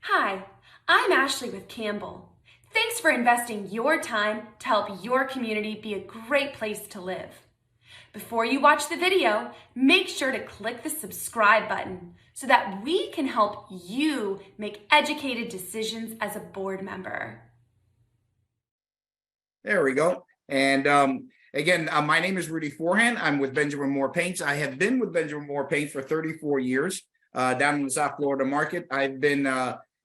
Hi, I'm Ashley with Campbell. Thanks for investing your time to help your community be a great place to live. Before you watch the video, make sure to click the subscribe button so that we can help you make educated decisions as a board member. There we go. And again, my name is Rudy Forehand. I'm with Benjamin Moore Paints. I have been with Benjamin Moore Paints for 34 years down in the South Florida market. I've been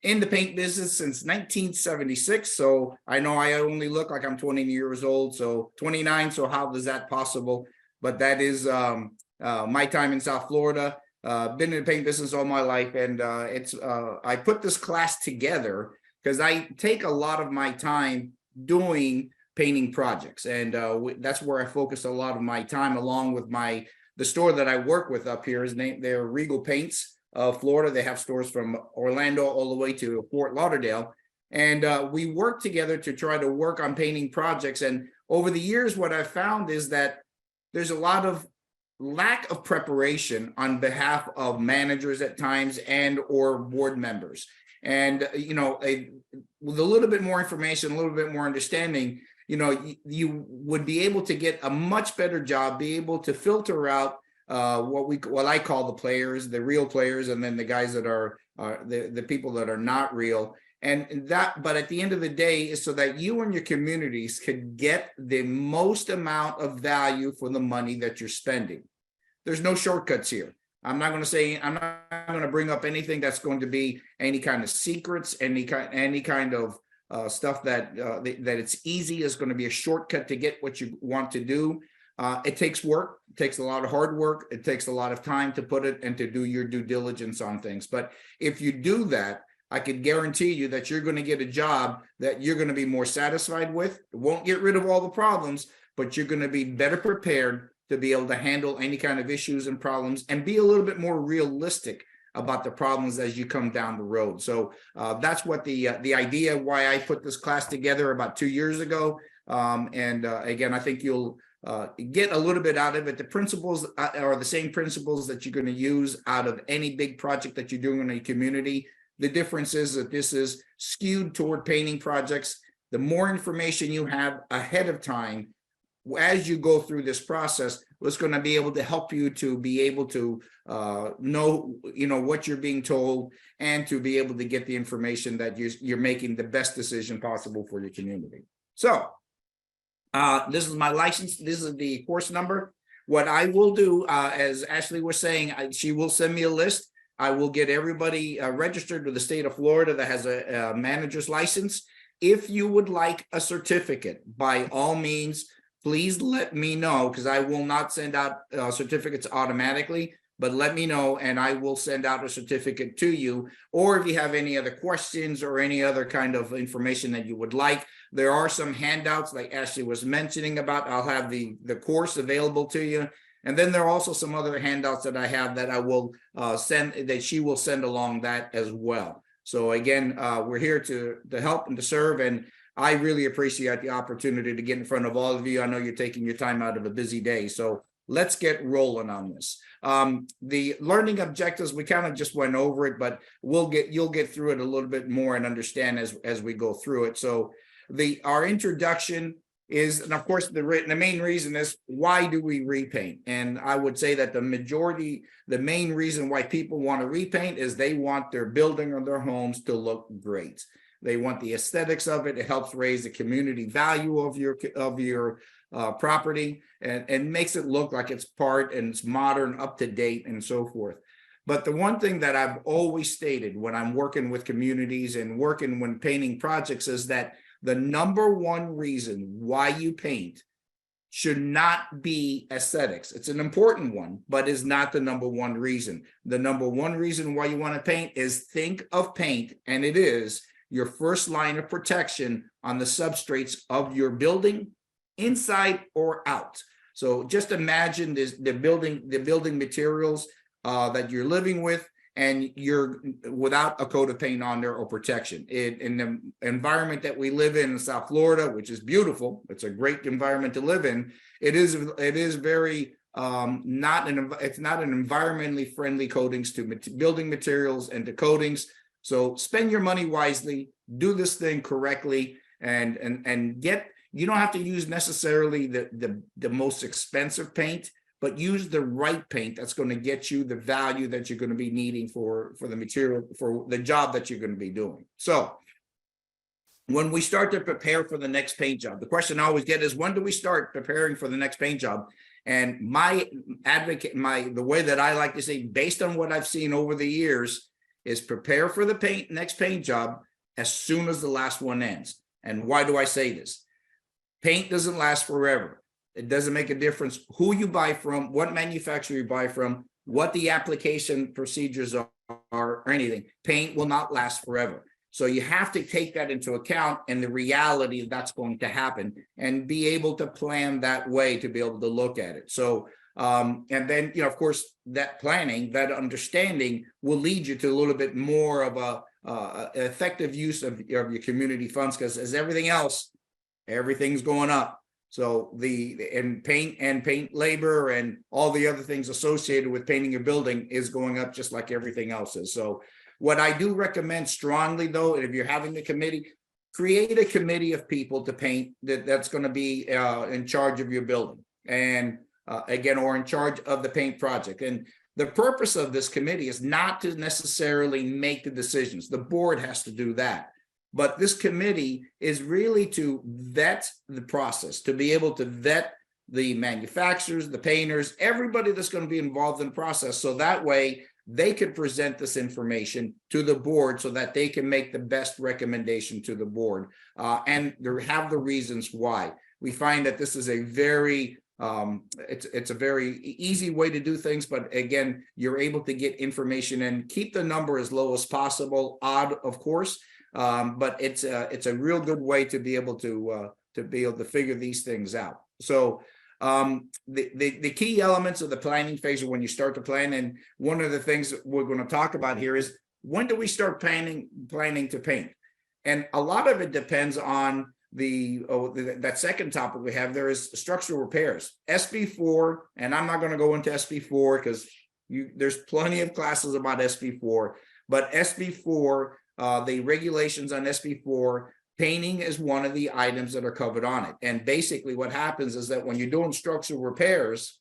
in the paint business since 1976. So I know I only look like I'm 20 years old, so 29. So how is that possible? But that is my time in South Florida. Been in the paint business all my life. And I put this class together because I take a lot of my time doing painting projects, and that's where I focus a lot of my time, along with the store that I work with up here is named, they're Regal Paints of Florida. They have stores from Orlando all the way to Fort Lauderdale, and we work together to try to work on painting projects. And over the years, what I've found is that there's a lot of lack of preparation on behalf of managers at times and or board members. And with a little bit more information, a little bit more understanding, you would be able to get a much better job, be able to filter out what I call the players, the real players, and then the guys that are the people that are not real. And that, but at the end of the day, is so that you and your communities could get the most amount of value for the money that you're spending. There's no shortcuts here. I'm not going to bring up anything that's going to be any kind of secrets, any kind of stuff that it's easy is going to be a shortcut to get what you want to do. It takes work. It takes a lot of hard work. It takes a lot of time to put it and to do your due diligence on things. But if you do that, I could guarantee you that you're going to get a job that you're going to be more satisfied with. It won't get rid of all the problems, but you're going to be better prepared to be able to handle any kind of issues and problems and be a little bit more realistic about the problems as you come down the road. So that's what the idea why I put this class together about 2 years ago. Again, I think you'll get a little bit out of it. The principles are the same principles that you're going to use out of any big project that you're doing in a community. The difference is that this is skewed toward painting projects. The more information you have ahead of time, as you go through this process, what's going to be able to help you to be able to know what you're being told, and to be able to get the information that you're making the best decision possible for your community. So this is my license. This is the course number. What I will do, as Ashley was saying, she will send me a list. I will get everybody registered with the state of Florida that has a manager's license. If you would like a certificate, by all means, please let me know, because I will not send out certificates automatically, but let me know and I will send out a certificate to you. Or if you have any other questions or any other kind of information that you would like, there are some handouts like Ashley was mentioning about. I'll have the course available to you. And then there are also some other handouts that I have that I will send, that she will send along that as well. So again, we're here to help and to serve, and I really appreciate the opportunity to get in front of all of you. I know you're taking your time out of a busy day, so let's get rolling on this. The learning objectives, we kind of just went over it, but you'll get through it a little bit more and understand as we go through it. So our introduction is, and of course, the main reason is, why do we repaint? And I would say that the main reason why people want to repaint is they want their building or their homes to look great. They want the aesthetics of it. It helps raise the community value of your property, and makes it look like it's part and it's modern, up to date, and so forth. But the one thing that I've always stated when I'm working with communities and when painting projects is that the number one reason why you paint should not be aesthetics. It's an important one, but is not the number one reason. The number one reason why you want to paint is, think of paint, and it is your first line of protection on the substrates of your building, inside or out. So just imagine the building materials that you're living with, and you're without a coat of paint on there or protection. In the environment that we live in South Florida, which is beautiful, it's a great environment to live in. It is very it's not an environmentally friendly coatings to building materials and to coatings. So spend your money wisely, do this thing correctly, and get, you don't have to use necessarily the most expensive paint, but use the right paint that's going to get you the value that you're going to be needing for the material, for the job that you're going to be doing. So when we start to prepare for the next paint job, the question I always get is, when do we start preparing for the next paint job? And the way that I like to say, based on what I've seen over the years, is prepare for the next paint job as soon as the last one ends. And why do I say this? Paint doesn't last forever. It doesn't make a difference who you buy from, what manufacturer you buy from, what the application procedures are, or anything. Paint will not last forever. So you have to take that into account and the reality that's going to happen, and be able to plan that way to be able to look at it. So, and then, of course, that planning, that understanding will lead you to a little bit more of a effective use of your community funds, because as everything else, everything's going up. So paint labor and all the other things associated with painting a building is going up just like everything else is. So what I do recommend strongly, though, if you're having the committee, create a committee of people to paint that's going to be in charge of your building, and again, or in charge of the paint project. And the purpose of this committee is not to necessarily make the decisions. The board has to do that. But this committee is really to vet the process, to be able to vet the manufacturers, the painters, everybody that's going to be involved in the process. So that way they could present this information to the board so that they can make the best recommendation to the board and have the reasons why. We find that this is a very it's a very easy way to do things, but again, you're able to get information and keep the number as low as possible. Odd, of course, but it's a real good way to be able to figure these things out. So the key elements of the planning phase are when you start to plan, and one of the things that we're going to talk about here is, when do we start planning to paint? And a lot of it depends on that second topic we have. There is structural repairs, SB4, and I'm not going to go into SB4 because there's plenty of classes about SB4, but SB4, the regulations on SB4, painting is one of the items that are covered on it. And basically what happens is that when you're doing structural repairs,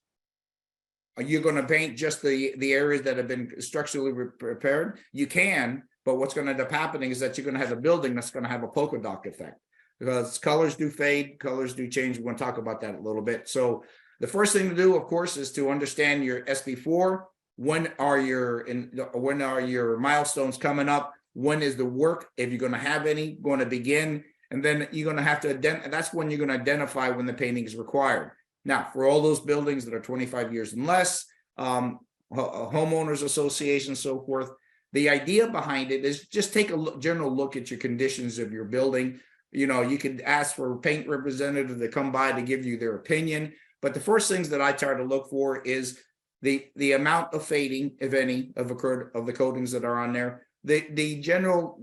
you're going to paint just the areas that have been structurally repaired. You can, but what's going to end up happening is that you're going to have a building that's going to have a polka dot effect, because colors do fade, colors do change. We're going to talk about that a little bit. So the first thing to do, of course, is to understand your SB4. When are your milestones coming up? When is the work, if you're going to have any, going to begin? And then you're going to have to that's when you're going to identify when the painting is required. Now, for all those buildings that are 25 years and less, homeowners associations, so forth, the idea behind it is just take a general look at your conditions of your building. You could ask for a paint representative to come by to give you their opinion. But the first things that I try to look for is the amount of fading, if any, of the coatings that are on there. The general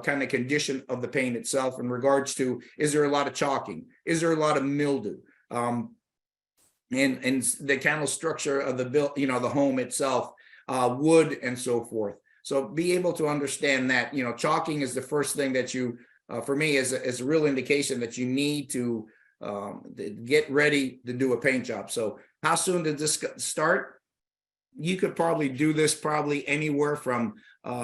kind of condition of the paint itself in regards to, is there a lot of chalking? Is there a lot of mildew? And the kind of structure of the the home itself, wood and so forth. So be able to understand that, chalking is the first thing that you, for me, is a real indication that you need to get ready to do a paint job. So how soon did this start? You could probably do this anywhere from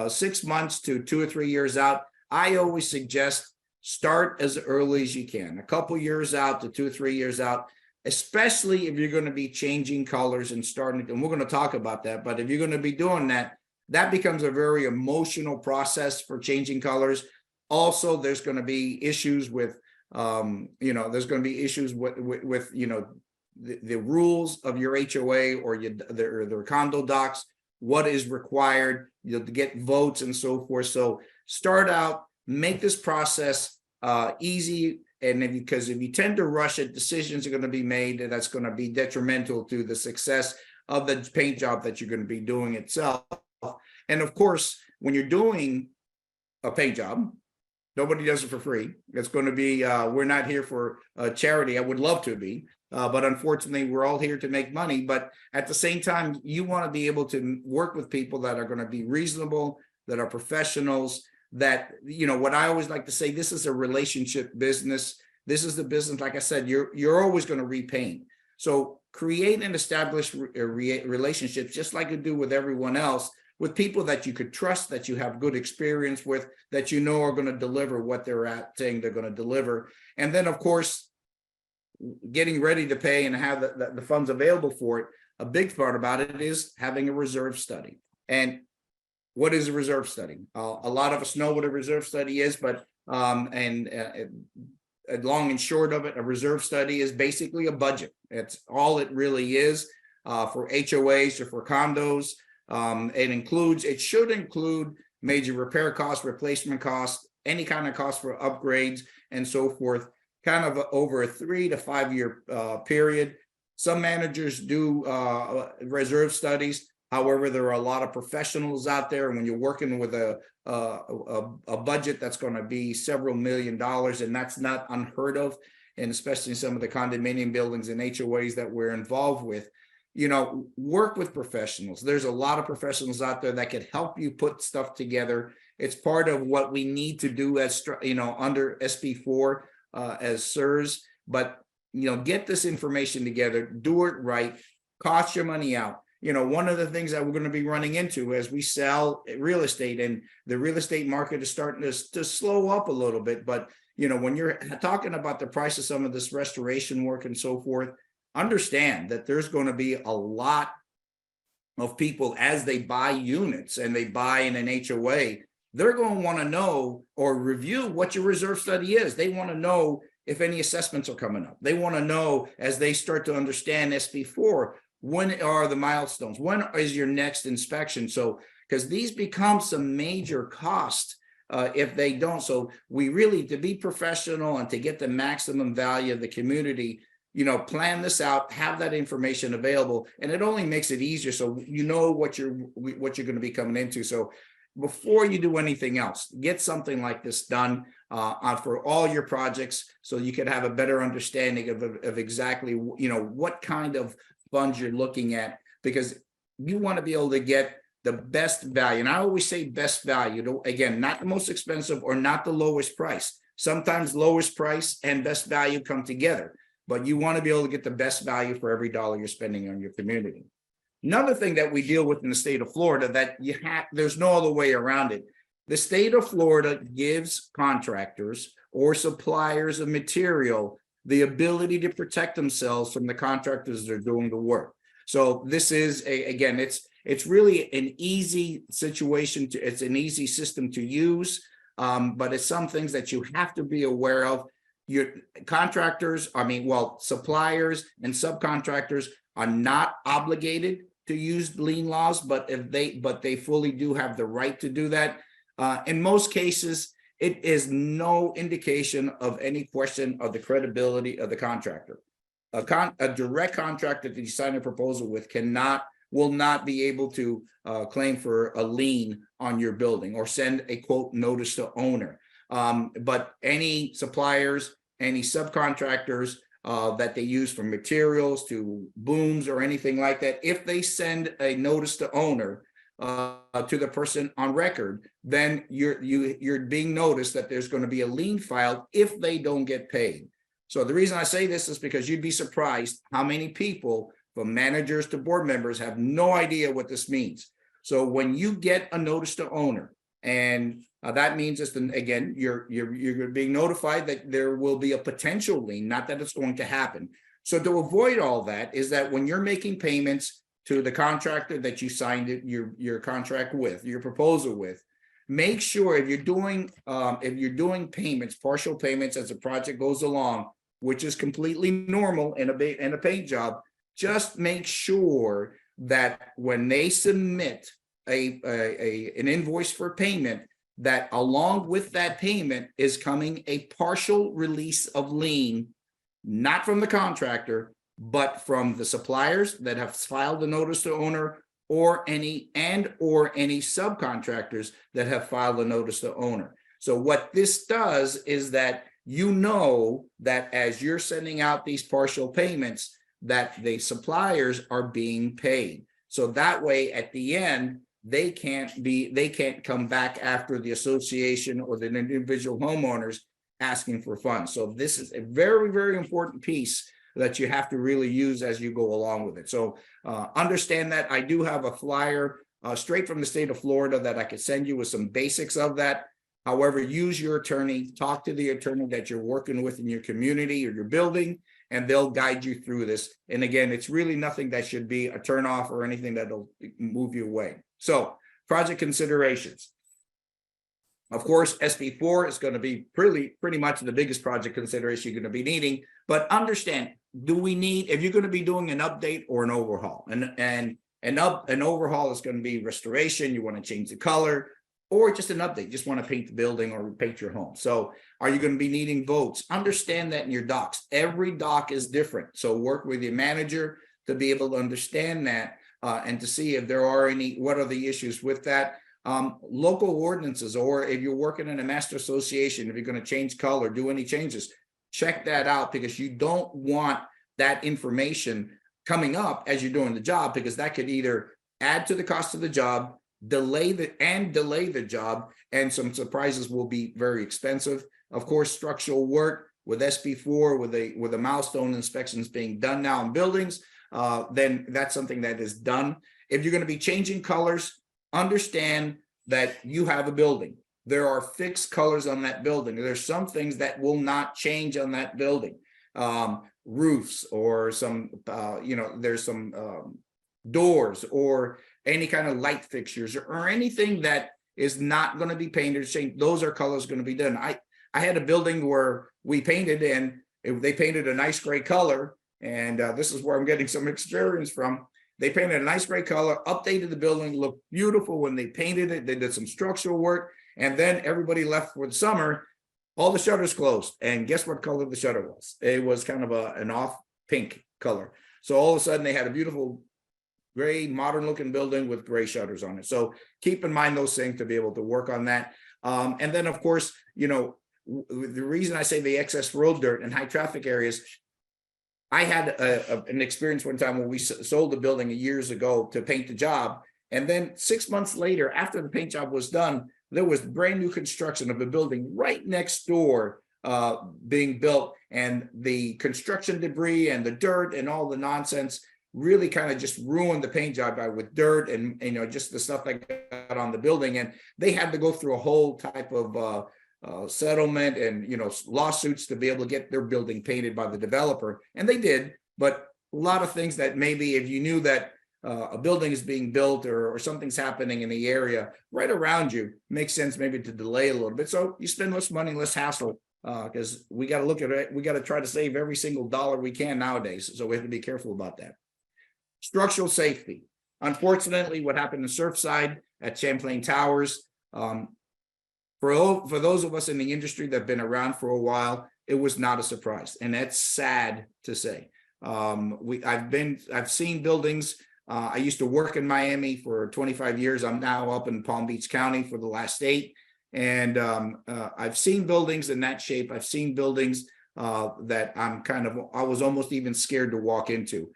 6 months to 2 or 3 years out. I always suggest start as early as you can, a couple years out to 2 or 3 years out, especially if you're going to be changing colors and and we're going to talk about that. But if you're going to be doing that, that becomes a very emotional process for changing colors. Also, there's going to be issues with, the rules of your HOA or their condo docs, what is required, to get votes and so forth. So start out, make this process easy. And because if you tend to rush it, decisions are going to be made that's going to be detrimental to the success of the paint job that you're going to be doing itself. And of course, when you're doing a paint job, nobody does it for free. It's going to be, we're not here for charity. I would love to be, but unfortunately, we're all here to make money. But at the same time, you want to be able to work with people that are going to be reasonable, that are professionals, that, what I always like to say, this is a relationship business. This is the business, like I said, you're always going to repaint. So create and establish relationships, just like you do with everyone else, with people that you could trust, that you have good experience with, that are going to deliver what they're saying they're going to deliver. And then, of course, getting ready to pay and have the funds available for it. A big part about it is having a reserve study. And what is a reserve study? A lot of us know what a reserve study is, but long and short of it, a reserve study is basically a budget. It's all it really is for HOAs or for condos. It should include major repair costs, replacement costs, any kind of cost for upgrades and so forth, kind of over a 3 to 5 year period. Some managers do reserve studies. However, there are a lot of professionals out there, and when you're working with a budget that's going to be several $1 million, and that's not unheard of, and especially in some of the condominium buildings and HOAs that we're involved with, work with professionals. There's a lot of professionals out there that can help you put stuff together. It's part of what we need to do as under SB4 as CERS, but get this information together, do it right, cost your money out. One of the things that we're going to be running into as we sell real estate, and the real estate market is starting to slow up a little bit. But, when you're talking about the price of some of this restoration work and so forth, understand that there's going to be a lot of people as they buy units and they buy in an HOA, they're going to want to know or review what your reserve study is. They want to know if any assessments are coming up. They want to know, as they start to understand SB4, when are the milestones? When is your next inspection? So, because these become some major costs if they don't. So we really, to be professional and to get the maximum value of the community, plan this out, have that information available, and it only makes it easier. So what you're going to be coming into. So before you do anything else, get something like this done for all your projects, so you can have a better understanding of exactly what kind of funds you're looking at, because you want to be able to get the best value. And I always say best value. Again, not the most expensive or not the lowest price. Sometimes lowest price and best value come together, but you want to be able to get the best value for every dollar you're spending on your community. Another thing that we deal with in the state of Florida that there's no other way around it. The state of Florida gives contractors or suppliers of material the ability to protect themselves from the contractors that are doing the work. So this is again, it's really an easy situation it's an easy system to use, but it's some things that you have to be aware of. Your contractors, suppliers and subcontractors are not obligated to use lien laws, but they fully do have the right to do that. In most cases, it is no indication of any question of the credibility of the contractor. A direct contractor that you sign a proposal with will not be able to claim for a lien on your building or send a quote notice to owner. But any suppliers, any subcontractors that they use for materials to booms or anything like that, if they send a notice to owner to the person on record, then you're being noticed that there's going to be a lien filed if they don't get paid. So the reason I say this is because you'd be surprised how many people, from managers to board members, have no idea what this means. So when you get a notice to owner, and that means again, you're being notified that there will be a potential lien, not that it's going to happen. So to avoid all that is that when you're making payments to the contractor that you signed your contract with, your proposal with, make sure if you're doing payments, partial payments as the project goes along, which is completely normal in a paint job, just make sure that when they submit an invoice for payment, that along with that payment is coming a partial release of lien, not from the contractor, but from the suppliers that have filed the notice to owner, or any subcontractors that have filed a notice to owner. So what this does is that that as you're sending out these partial payments, that the suppliers are being paid. So that way, at the end, they can't come back after the association or the individual homeowners asking for funds. So this is a very, very important piece that you have to really use as you go along with it. So understand that. I do have a flyer straight from the state of Florida that I could send you with some basics of that. However, use your attorney, talk to the attorney that you're working with in your community or your building, and they'll guide you through this. And again, it's really nothing that should be a turnoff or anything that'll move you away. So project considerations. Of course, SB4 is going to be pretty much the biggest project consideration you're going to be needing. But understand, if you're going to be doing an update or an overhaul, and an overhaul is going to be restoration, you want to change the color, or just an update, just want to paint the building or paint your home. So are you going to be needing votes? Understand that in your docs. Every doc is different. So work with your manager to be able to understand that and to see if there are what are the issues with that. Local ordinances, or if you're working in a master association, if you're going to change color, do any changes, check that out, because you don't want that information coming up as you're doing the job, because that could either add to the cost of the job, delay the job, and some surprises will be very expensive. Of course, structural work with SB4, with the milestone inspections being done now in buildings, then that's something that is done. If you're going to be changing colors, understand that you have a building. There are fixed colors on that building. There's some things that will not change on that building. Roofs, or some, there's some doors, or any kind of light fixtures, or anything that is not going to be painted, those are colors going to be done. I had a building where we painted, and they painted a nice gray color, and this is where I'm getting some experience from. They painted a nice gray color, updated the building, looked beautiful when they painted it. They did some structural work, and then everybody left for the summer. All the shutters closed, and guess what color the shutter was? It was kind of an off pink color. So all of a sudden they had a beautiful gray, modern looking building with gray shutters on it. So keep in mind those things to be able to work on that. And then of course, the reason I say the excess road dirt in high traffic areas, I had an experience one time when we sold the building years ago to paint the job. And then 6 months later, after the paint job was done, there was brand new construction of a building right next door being built, and the construction debris and the dirt and all the nonsense really kind of just ruined the paint job with dirt and just the stuff that got on the building. And they had to go through a whole type of settlement and lawsuits to be able to get their building painted by the developer, and they did. But a lot of things that maybe if you knew that a building is being built or something's happening in the area right around you, makes sense maybe to delay a little bit. So you spend less money, less hassle, because we got to look at it. We got to try to save every single dollar we can nowadays. So we have to be careful about that. Structural safety. Unfortunately, what happened in Surfside at Champlain Towers, for those of us in the industry that have been around for a while, it was not a surprise. And that's sad to say. I've seen buildings. I used to work in Miami for 25 years. I'm now up in Palm Beach County for the last 8. And I've seen buildings in that shape. I've seen buildings that I was almost even scared to walk into.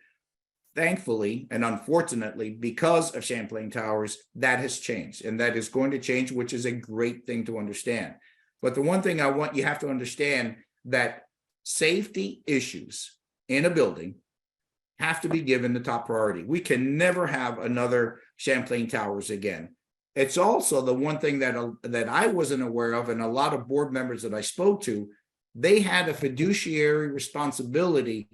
Thankfully, and unfortunately, because of Champlain Towers, that has changed, and that is going to change, which is a great thing to understand. But the one thing you have to understand, that safety issues in a building have to be given the top priority. We can never have another Champlain Towers again. It's also the one thing that I wasn't aware of, and a lot of board members that I spoke to, they had a fiduciary responsibility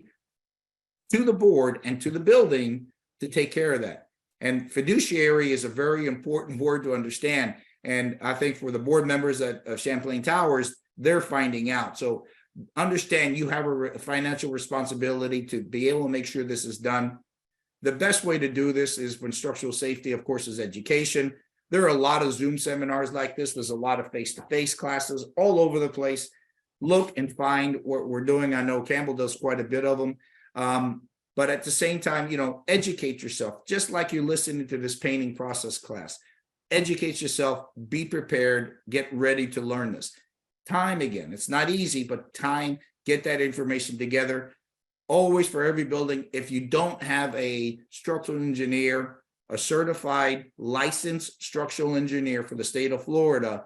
to the board and to the building to take care of that. And fiduciary is a very important word to understand. And I think for the board members of Champlain Towers, they're finding out. So understand you have a financial responsibility to be able to make sure this is done. The best way to do this is when structural safety, of course, is education. There are a lot of Zoom seminars like this. There's a lot of face-to-face classes all over the place. Look and find what we're doing. I know Campbell does quite a bit of them. But at the same time, educate yourself, just like you're listening to this painting process class. Educate yourself, be prepared, get ready to learn this. Time again, it's not easy, but time, get that information together. Always for every building, if you don't have a structural engineer a certified licensed structural engineer for the state of Florida.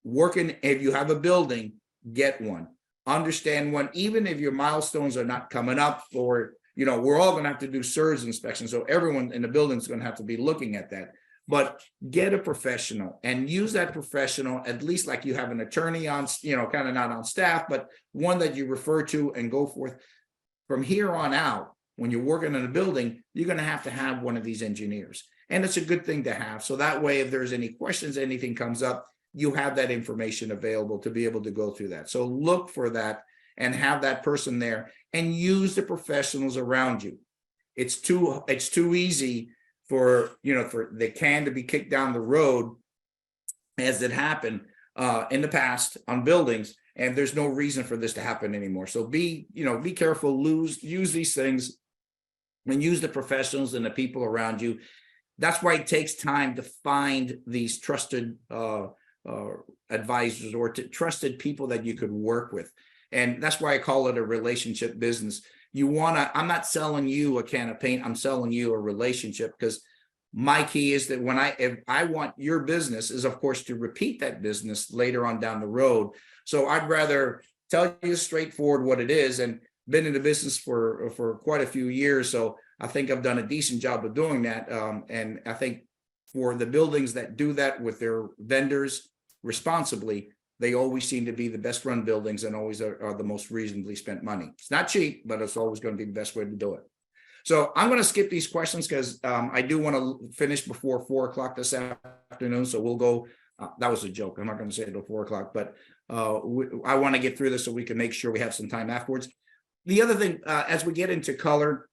Working, if you have a building, get one. Understand one, even if your milestones are not coming up, or, you know, we're all going to have to do SIRS inspection. So everyone in the building is going to have to be looking at that. But get a professional and use that professional, at least like you have an attorney on, you know, kind of not on staff, but one that you refer to and go forth. From here on out, when you're working in a building, you're going to have one of these engineers. And it's a good thing to have. So that way, if there's any questions, anything comes up, you have that information available to be able to go through that. So look for that and have that person there and use the professionals around you. It's too easy for, you know, for the can to be kicked down the road, as it happened in the past on buildings, and there's no reason for this to happen anymore. So be careful, use these things and use the professionals and the people around you. That's why it takes time to find these trusted advisors or trusted people that you could work with. And that's why I call it a relationship business. I'm not selling you a can of paint, I'm selling you a relationship, because my key is that if I want your business is, of course, to repeat that business later on down the road. So I'd rather tell you straightforward what it is, and been in the business for quite a few years. So I think I've done a decent job of doing that. And I think for the buildings that do that with their vendors responsibly, they always seem to be the best run buildings and always are the most reasonably spent money. It's not cheap, but it's always going to be the best way to do it. So I'm going to skip these questions because I do want to finish before 4 o'clock this afternoon. So we'll go, that was a joke. I'm not going to say it till 4 o'clock, but I want to get through this so we can make sure we have some time afterwards. The other thing, as we get into color,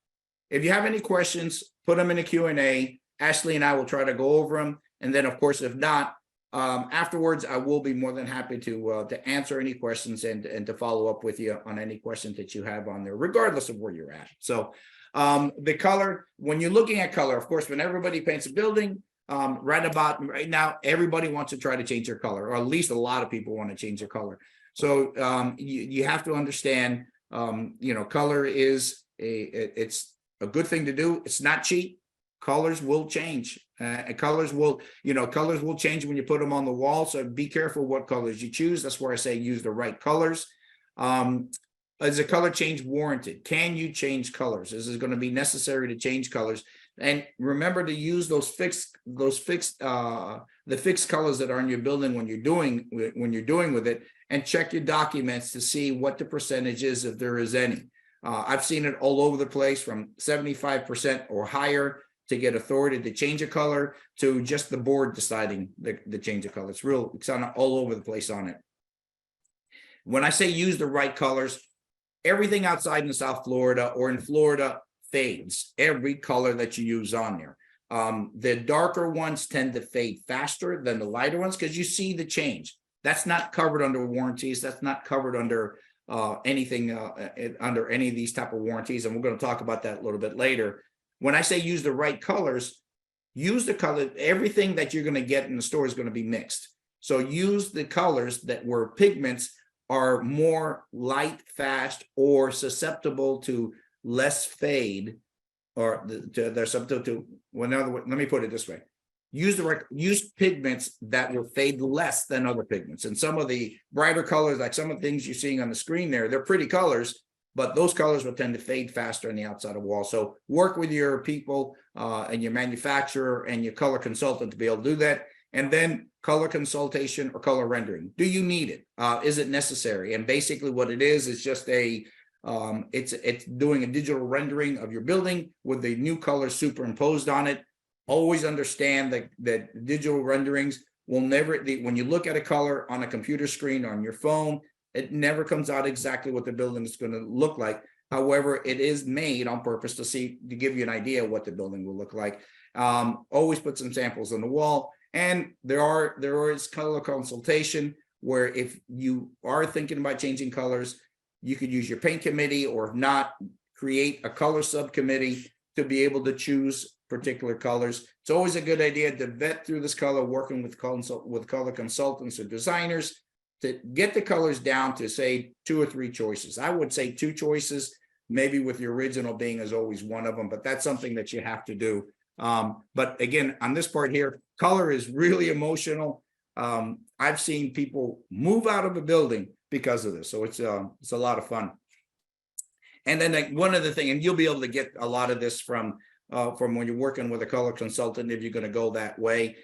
if you have any questions, put them in the Q&A. Ashley and I will try to go over them. And then, of course, if not, afterwards, I will be more than happy to answer any questions and to follow up with you on any questions that you have on there, regardless of where you're at. So the color, when you're looking at color, of course, when everybody paints a building, right now, everybody wants to try to change their color, or at least a lot of people want to change their color. So you have to understand, color is it's a good thing to do. It's not cheap. Colors will change. Colors will change when you put them on the wall. So be careful what colors you choose. That's where I say use the right colors. Is a color change warranted? Can you change colors? Is it going to be necessary to change colors? And remember to use the fixed colors that are in your building when you're doing with it, and check your documents to see what the percentage is, if there is any. I've seen it all over the place, from 75% or higher to get authority to change a color, to just the board deciding the change of color. It's on all over the place on it. When I say use the right colors, everything outside in South Florida or in Florida fades, every color that you use on there. The darker ones tend to fade faster than the lighter ones because you see the change. That's not covered under warranties. That's not covered under anything under any of these type of warranties. And we're going to talk about that a little bit later. When I say use the right colors, use the color. Everything that you're going to get in the store is going to be mixed. So use the colors that were pigments are more light, fast, or susceptible to less fade, or they're susceptible to, let me put it this way. Use pigments that will fade less than other pigments. And some of the brighter colors, like some of the things you're seeing on the screen there, they're pretty colors, but those colors will tend to fade faster on the outside of the wall. So work with your people and your manufacturer and your color consultant to be able to do that. And then color consultation or color rendering. Do you need it? Is it necessary? And basically what it is just it's doing a digital rendering of your building with the new color superimposed on it. Always understand that digital renderings will never, when you look at a color on a computer screen or on your phone, it never comes out exactly what the building is going to look like. However, it is made on purpose to give you an idea of what the building will look like. Always put some samples on the wall. And there is color consultation, where if you are thinking about changing colors, you could use your paint committee, or if not, create a color subcommittee to be able to choose particular colors. It's always a good idea to vet through this color, working with color consultants or designers to get the colors down to, say, 2 or 3 choices. I would say 2 choices, maybe with the original being as always one of them, but that's something that you have to do But again, on this part here, color is really emotional. I've seen people move out of a building because of this. So it's a lot of fun. And then like one other thing, and you'll be able to get a lot of this from when you're working with a color consultant, if you're going to go that way,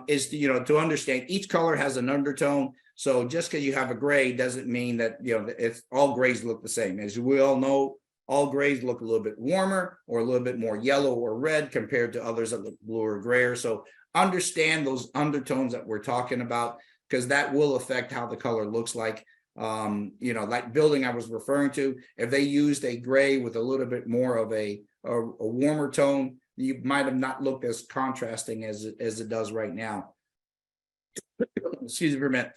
is to, to understand each color has an undertone. So just because you have a gray doesn't mean that, it's all grays look the same. As we all know, all grays look a little bit warmer or a little bit more yellow or red compared to others that look blue or grayer. So understand those undertones that we're talking about, because that will affect how the color looks like. Like building I was referring to, if they used a gray with a little bit more of a warmer tone, you might have not looked as contrasting as it does right now. Excuse me for a minute.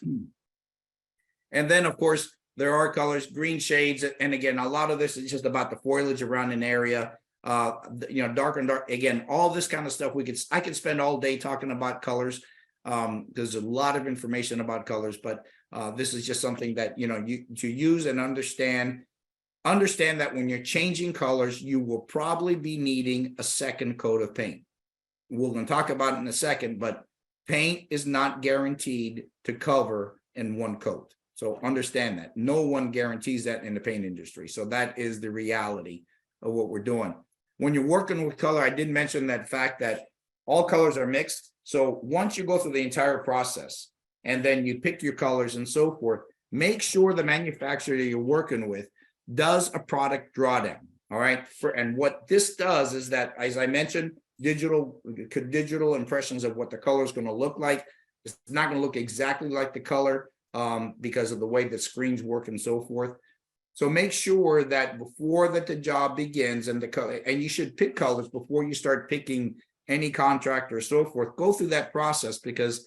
And then of course there are colors, green shades, and again, a lot of this is just about the foliage around an area. Dark and dark. Again, all this kind of stuff I could spend all day talking about colors. There's a lot of information about colors, but this is just something that you to use and understand that when you're changing colors, you will probably be needing a second coat of paint. We're going to talk about it in a second, but paint is not guaranteed to cover in one coat. So understand that. No one guarantees that in the paint industry. So that is the reality of what we're doing. When you're working with color, I did mention that fact that all colors are mixed. So once you go through the entire process and then you pick your colors and so forth, make sure the manufacturer that you're working with does a product drawdown. All right. And what this does is that, as I mentioned, digital impressions of what the color is going to look like. It's not going to look exactly like the color because of the way the screens work and so forth. So make sure that before the job begins and the color, and you should pick colors before you start picking any contractor or so forth. Go through that process because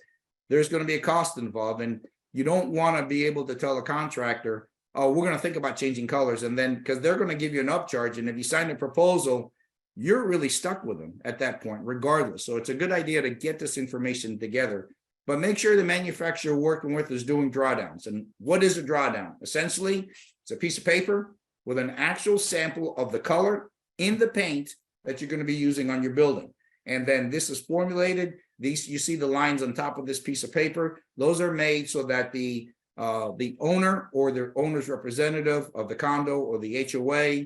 there's going to be a cost involved, and you don't want to be able to tell a contractor, oh, we're going to think about changing colors, and then because they're going to give you an upcharge, and if you sign a proposal, you're really stuck with them at that point regardless. So it's a good idea to get this information together, but make sure the manufacturer you're working with is doing drawdowns. And what is a drawdown? Essentially, it's a piece of paper with an actual sample of the color in the paint that you're going to be using on your building. And then this is formulated. These, you see the lines on top of this piece of paper. Those are made so that the owner or the owner's representative of the condo or the HOA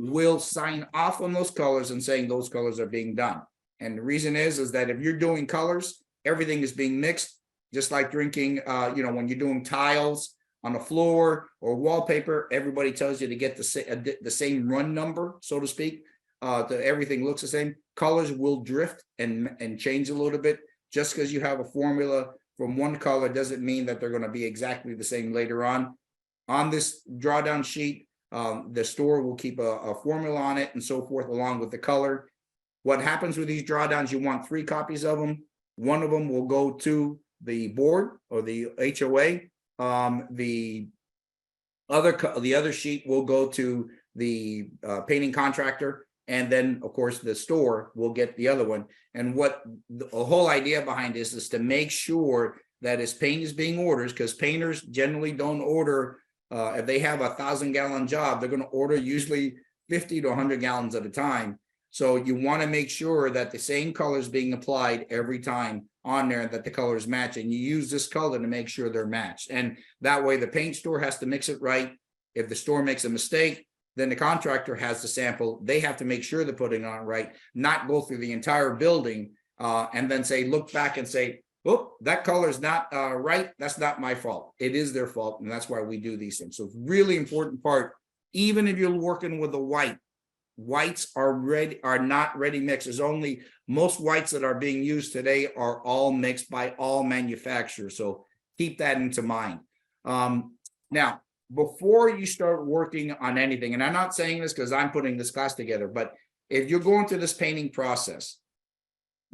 will sign off on those colors and saying those colors are being done. And the reason is that if you're doing colors, everything is being mixed, just like drinking, when you're doing tiles on the floor or wallpaper, everybody tells you to get the same run number, so to speak. Everything looks the same. Colors will drift and change a little bit. Just because you have a formula from one color doesn't mean that they're going to be exactly the same later on. On this drawdown sheet, the store will keep a formula on it and so forth along with the color. What happens with these drawdowns, you want 3 copies of them. One of them will go to the board or the HOA. The other sheet will go to the painting contractor. And then, of course, the store will get the other one. And what the whole idea behind this is to make sure that as paint is being ordered, because painters generally don't order, if they have a 1,000-gallon job, they're going to order usually 50 to 100 gallons at a time. So you want to make sure that the same color is being applied every time on there, that the colors match. And you use this color to make sure they're matched. And that way the paint store has to mix it right. If the store makes a mistake, then the contractor has the sample. They have to make sure they're putting it on right, not go through the entire building and then say, look back and say, oh, that color is not right. That's not my fault. It is their fault. And that's why we do these things. So it's really important part, even if you're working with a white, whites are not ready mixed. There's only, most whites that are being used today are all mixed by all manufacturers. So keep that into mind. Now, before you start working on anything, and I'm not saying this because I'm putting this class together, but if you're going through this painting process,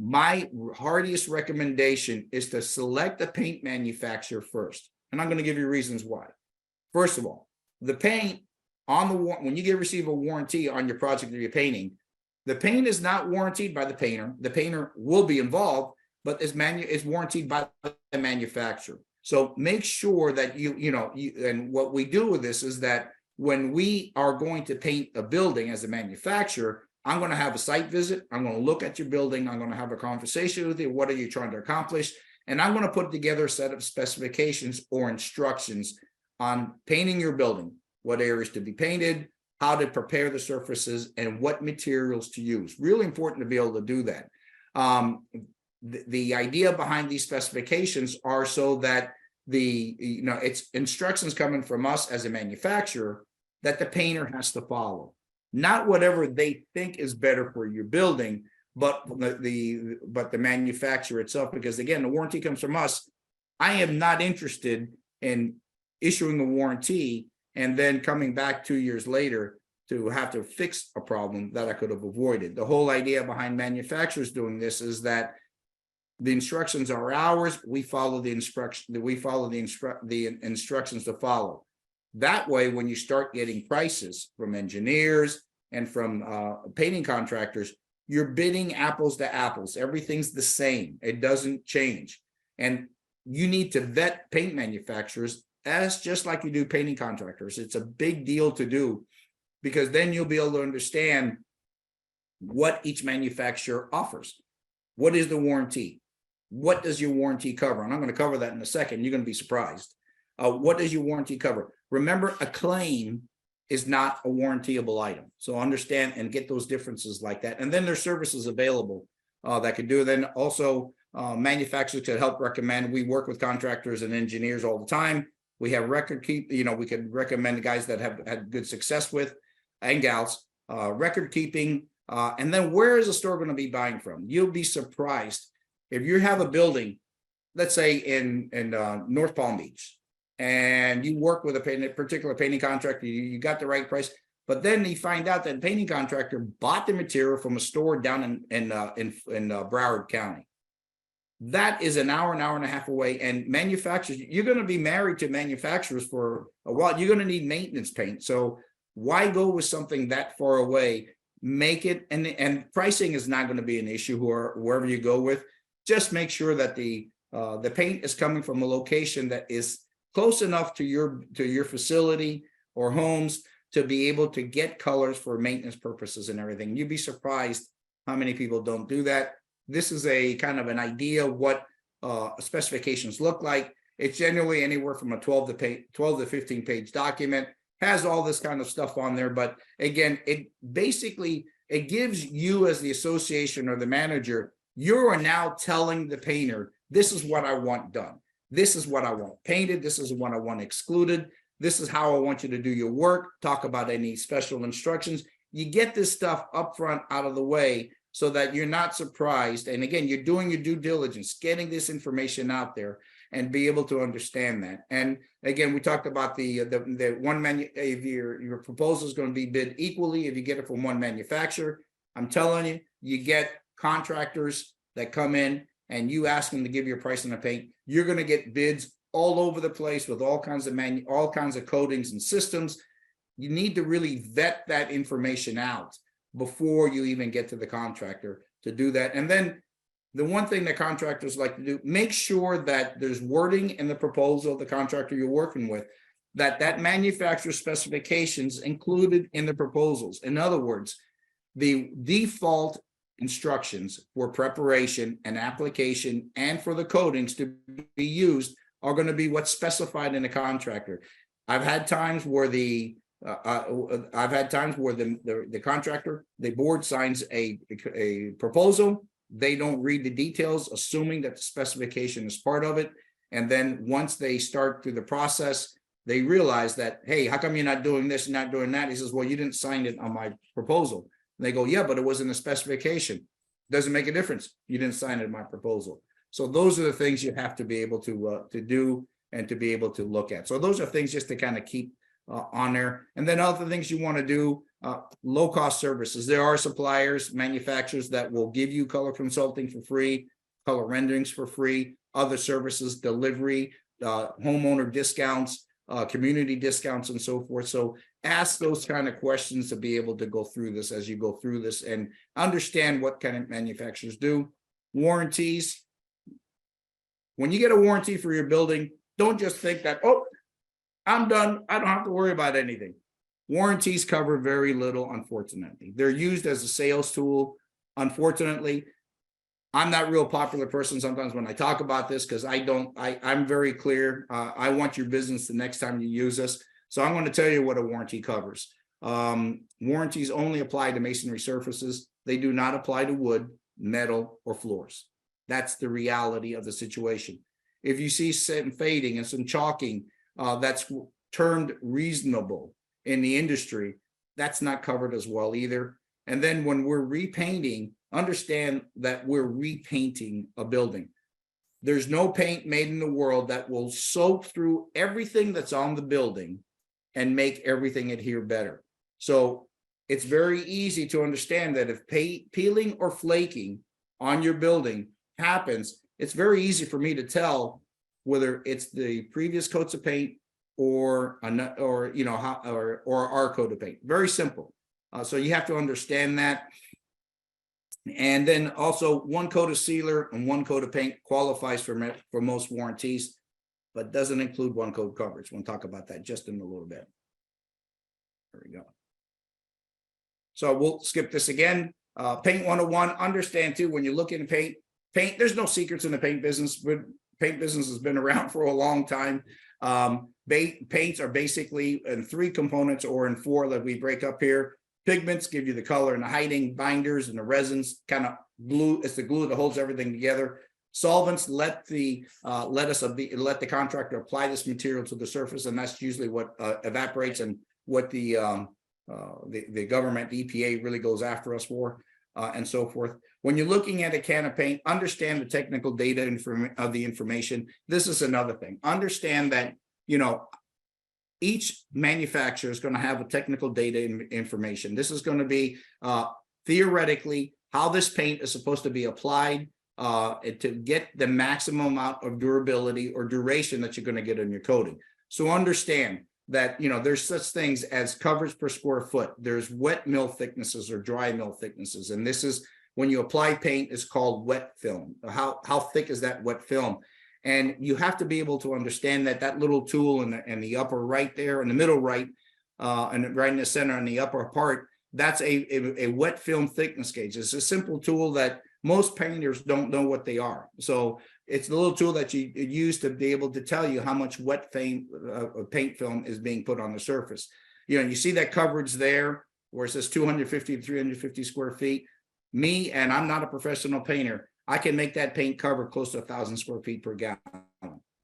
my heartiest recommendation is to select the paint manufacturer first. And I'm going to give you reasons why. First of all, the paint on the, when you receive a warranty on your project that you're painting, the paint is not warranted by the painter. The painter will be involved, but is warranted by the manufacturer. So make sure that and what we do with this is that when we are going to paint a building as a manufacturer, I'm going to have a site visit. I'm going to look at your building. I'm going to have a conversation with you. What are you trying to accomplish? And I'm going to put together a set of specifications or instructions on painting your building, what areas to be painted, how to prepare the surfaces, and what materials to use. Really important to be able to do that. The idea behind these specifications are so that it's instructions coming from us as a manufacturer that the painter has to follow, not whatever they think is better for your building, but the manufacturer itself. Because again, the warranty comes from us. I am not interested in issuing a warranty and then coming back 2 years later to have to fix a problem that I could have avoided. The whole idea behind manufacturers doing this is that the instructions are ours. We follow the instruction. We follow the instructions to follow. That way, when you start getting prices from engineers and from painting contractors, you're bidding apples to apples. Everything's the same. It doesn't change. And you need to vet paint manufacturers as just like you do painting contractors. It's a big deal to do, because then you'll be able to understand what each manufacturer offers. What is the warranty? What does your warranty cover? And I'm going to cover that in a second. You're going to be surprised. What does your warranty cover? Remember, a claim is not a warrantyable item. So understand and get those differences like that. And then there's services available that can do it. Then also manufacturers could help recommend. We work with contractors and engineers all the time. We have record keep, we could recommend guys that have had good success with, and gals, record keeping. And then where is the store going to be buying from? You'll be surprised if you have a building, let's say in North Palm Beach, and you work with a particular painting contractor, you got the right price, but then you find out that painting contractor bought the material from a store down in Broward County. That is an hour and a half away. And manufacturers, you're going to be married to manufacturers for a while. You're going to need maintenance paint. So why go with something that far away? Make it, and pricing is not going to be an issue wherever you go with. Just make sure that the paint is coming from a location that is close enough to your facility or homes to be able to get colors for maintenance purposes and everything. You'd be surprised how many people don't do that. This is a kind of an idea of what specifications look like. It's generally anywhere from a 12 to 15 page document, has all this kind of stuff on there. But again, it gives you as the association or the manager, you are now telling the painter, this is what I want done. This is what I want painted. This is what I want excluded. This is how I want you to do your work. Talk about any special instructions. You get this stuff up front out of the way so that you're not surprised. And again, you're doing your due diligence, getting this information out there and be able to understand that. And again, we talked about the one if your proposal is going to be bid equally, if you get it from one manufacturer. I'm telling you, you get contractors that come in and you ask them to give you a price on the paint, you're going to get bids all over the place with all kinds of coatings and systems. You need to really vet that information out before you even get to the contractor to do that. And then the one thing that contractors like to do, make sure that there's wording in the proposal of the contractor you're working with, that manufacturer specifications included in the proposals. In other words, the default instructions for preparation and application and for the coatings to be used are going to be what's specified in the contractor. I've had times where the contractor, the board signs a proposal. They don't read the details, assuming that the specification is part of it. And then once they start through the process, they realize that, hey, how come you're not doing this and not doing that? He says, well, you didn't sign it on my proposal. And they go, yeah, but it was in the specification. Doesn't make a difference. You didn't sign it in my proposal. So those are the things you have to be able to do and to be able to look at. So those are things just to kind of keep on there. And then other things you want to do, low cost services. There are suppliers, manufacturers that will give you color consulting for free, color renderings for free, other services, delivery, homeowner discounts, community discounts, and so forth. So ask those kind of questions to be able to go through this as you go through this and understand what kind of manufacturers do. Warranties. When you get a warranty for your building, don't just think that, oh, I'm done, I don't have to worry about anything. Warranties cover very little, unfortunately. They're used as a sales tool. Unfortunately, I'm not a real popular person sometimes when I talk about this because I'm very clear. I want your business the next time you use us. So I'm going to tell you what a warranty covers. Warranties only apply to masonry surfaces. They do not apply to wood, metal, or floors. That's the reality of the situation. If you see some fading and some chalking, that's termed reasonable in the industry, that's not covered as well either. And then when we're repainting, understand that we're repainting a building. There's no paint made in the world that will soak through everything that's on the building and make everything adhere better. So it's very easy to understand that if peeling or flaking on your building happens, it's very easy for me to tell whether it's the previous coats of paint or our coat of paint. Very simple. So you have to understand that. And then also one coat of sealer and one coat of paint qualifies for most warranties, but doesn't include one coat coverage. We'll talk about that just in a little bit. There we go. So we'll skip this again. Paint 101, understand too, when you look into paint, there's no secrets in the paint business, but paint business has been around for a long time. Paints are basically in 3 components or in 4 that we break up here. Pigments give you the color and the hiding, binders and the resins kind of glue. It's the glue that holds everything together. Solvents let the contractor apply this material to the surface, and that's usually what evaporates and what the government, the EPA, really goes after us for, and so forth. When you're looking at a can of paint, understand the technical data of the information. This is another thing. Understand that each manufacturer is going to have a technical data information. This is going to be theoretically how this paint is supposed to be applied to get the maximum amount of durability or duration that you're going to get in your coating. So understand that there's such things as coverage per square foot. There's wet mill thicknesses or dry mill thicknesses, and this is when you apply paint, it's called wet film. How thick is that wet film? And you have to be able to understand that little tool in the upper right there, in the middle right, and right in the center in the upper part, that's a wet film thickness gauge. It's a simple tool that most painters don't know what they are. So it's the little tool that you use to be able to tell you how much wet paint film is being put on the surface. You see that coverage there where it says 250 to 350 square feet. And I'm not a professional painter. I can make that paint cover close to 1,000 square feet per gallon.